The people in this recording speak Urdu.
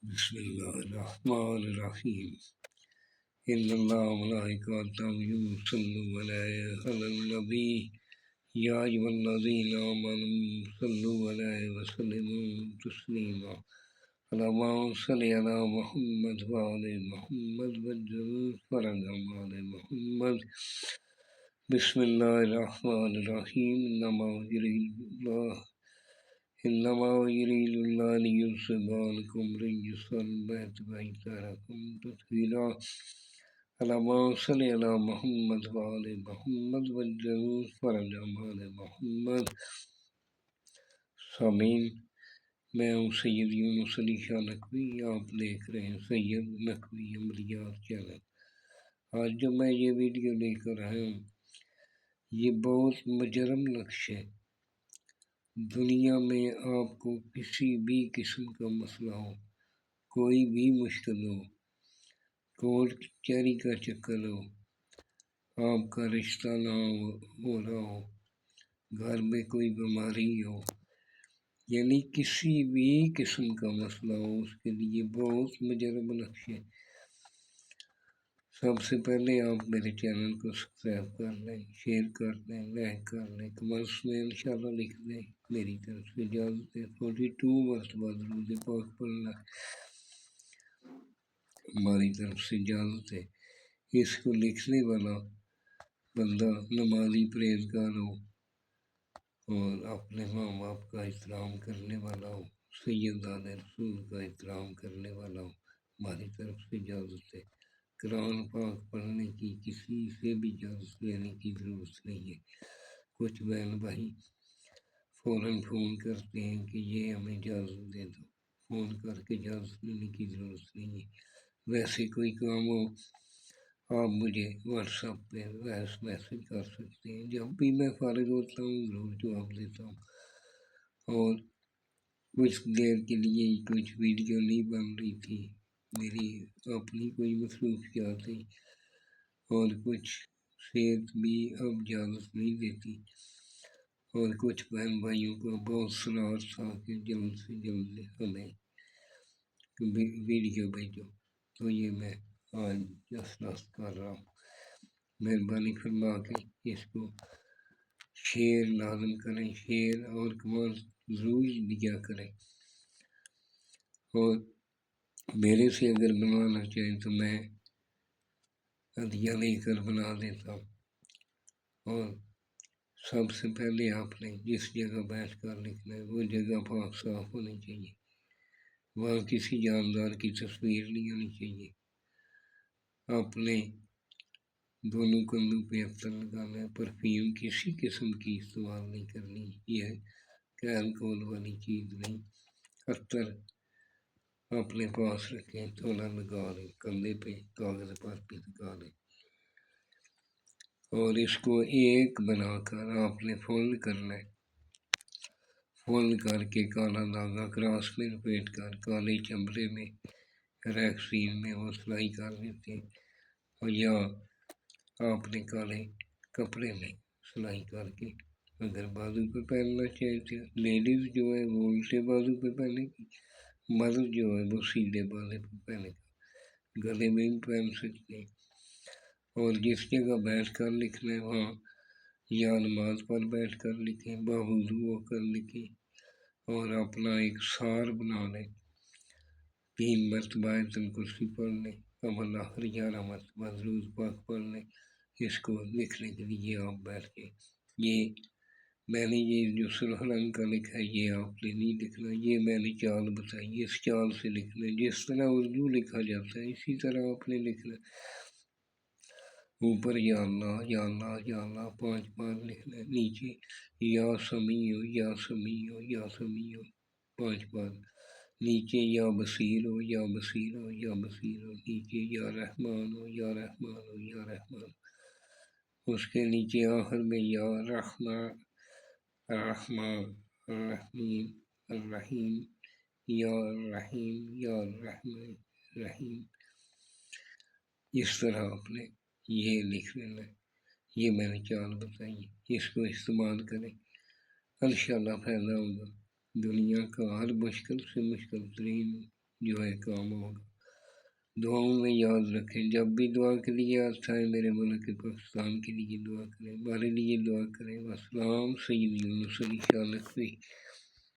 بسم اللہ الرحمن الرحیم ان اللہ ملائکۃ یصلون علی النبی یا ایھا الذین آمنوا صلوا علیہ وسلموا تسلیما اللہم صل علی محمد وعلی محمد وعجل فرج علی محمد بسم اللہ الرحمن الرحیم انما يريد الله ليذهب عنكم رجس البيت ويطهركم تطهيرا اللهم صل على محمد وعلى محمد وعجل فرج آل محمد. سامعین، میں ہوں سید یونس علی شاہ نقوی. آپ دیکھ رہے ہیں سید نقوی عملیات چینل. آج جو میں یہ ویڈیو لے کر آیا ہوں، یہ بہت مجرم نقش ہے. دنیا میں آپ کو کسی بھی قسم کا مسئلہ ہو، کوئی بھی مشکل ہو، کورٹ کچہری کا چکر ہو، آپ کا رشتہ نہ ہو رہا ہو، گھر میں کوئی بیماری ہو، یعنی کسی بھی قسم کا مسئلہ ہو، اس کے لیے بہت مجرب نقش ہے. سب سے پہلے آپ میرے چینل کو سبسکرائب کر لیں، شیئر کر دیں، لائک کر لیں، کمنٹس میں انشاءاللہ لکھ دیں. میری طرف سے اجازت ہے. 42 مرتبہ درود پاک پڑھنا ہماری طرف سے اجازت ہے. اس کو لکھنے والا بندہ نمازی پرہیزگار ہو اور اپنے ماں باپ کا احترام کرنے والا ہو، سیدان رسول کا احترام کرنے والا ہو. ہماری طرف سے اجازت ہے. قرآن پاک پڑھنے کی کسی سے بھی اجازت لینے کی ضرورت نہیں ہے. کچھ بہن بھائی فوراً فون کرتے ہیں کہ یہ ہمیں اجازت دے دو. فون کر کے اجازت لینے کی ضرورت نہیں ہے. ویسے کوئی کام ہو آپ مجھے واٹس ایپ پہ وائس میسج کر سکتے ہیں. جب بھی میں فارغ ہوتا ہوں ضرور جواب دیتا ہوں. اور کچھ دیر کے لیے کچھ ویڈیو نہیں بن رہی تھی، میری اپنی کوئی مصروفیات تھی اور کچھ صحت بھی اب اجازت نہیں دیتی، اور کچھ بہن بھائیوں کو بہت سرار تھا کہ جلد سے جلد ہمیں ویڈیو بھیجو، تو یہ میں آج دسترست کر رہا ہوں. مہربانی فرما کے اس کو شیئر لازم کریں، شیئر اور کمنٹ ضرور دیا کریں. اور میرے سے اگر بنوانا چاہیں تو میں ہدیہ لے کر بنا دیتا ہوں. اور سب سے پہلے آپ نے جس جگہ بیٹھ کر لکھنا ہے وہ جگہ پاک صاف ہونی چاہیے. وہاں کسی جاندار کی تصویر نہیں ہونی چاہیے. آپ نے دونوں کندھوں پہ عطر لگانا ہے. پرفیوم کسی قسم کی استعمال نہیں کرنی. یہ کہ الکوہل والی چیز نہیں. عطر اپنے پاس رکھیں، تھوڑا لگا لیں، کندھے پہ کاغذ پر بھی لگا لیں. اور اس کو ایک بنا کر آپ نے فولڈ کرنا ہے. فولڈ کر کے کالا دھاگا کراس میں لپیٹ کر کالے چمڑے میں ریکسین میں وہ سلائی کر دیتے ہیں. اور یا آپ نے کالے کپڑے میں سلائی کر کے اگر بازو پہ پہننا چاہے تو لیڈیز جو ہے وہ الٹے بازو پہ پہنے گی، مرد جو ہے وہ سیدھے بازو پہ پہنے گا. گلے میں بھی پہن سکتے ہیں. اور جس جگہ بیٹھ کر لکھنا ہے وہاں یا نماز پر بیٹھ کر لکھیں، باوضو ہو کر لکھیں. اور اپنا ایک سار بنا لیں. 3 مرتبہ آیت الکرسی پڑھ لیں. قبل آخر 11 مرتبہ درود پاک پڑھ لیں. اس کو لکھنے کے لیے آپ بیٹھ کے یہ میں نے یہ جو سرخ رنگ کا لکھا ہے یہ آپ نے نہیں لکھنا. یہ میں نے چال بتائی، اس چال سے لکھنا ہے. جس طرح اردو لکھا جاتا ہے اسی طرح آپ نے لکھنا. اوپر یا اللہ یا اللہ یا اللہ 5 بار لکھنا ہے. نیچے یا سمیع یا سمیع یا سمیع 5 بار. نیچے یا بصیر ہو یا بصیر ہو یا بصیر ہو. نیچے یا رحمان ہو یا رحمان ہو یا رحمان. اس کے نیچے آخر میں یا رحمان الرحمن الرحیم الرحیم یا الرحیم یا الرحمن الرحیم. اس طرح آپ نے یہ لکھ لینا ہے. یہ میں نے چال بتائی، اس کو استعمال کریں، انشاءاللہ فائدہ ہوگا. دنیا کا ہر مشکل سے مشکل ترین جو ہے کام ہوگا۔ دعاؤں میں یاد رکھیں، جب بھی دعا کے لیے آتا ہے میرے ملک پاکستان کے لیے دعا کریں، ہمارے لیے دعا کریں۔ السلام سید یونس علی شالق بھی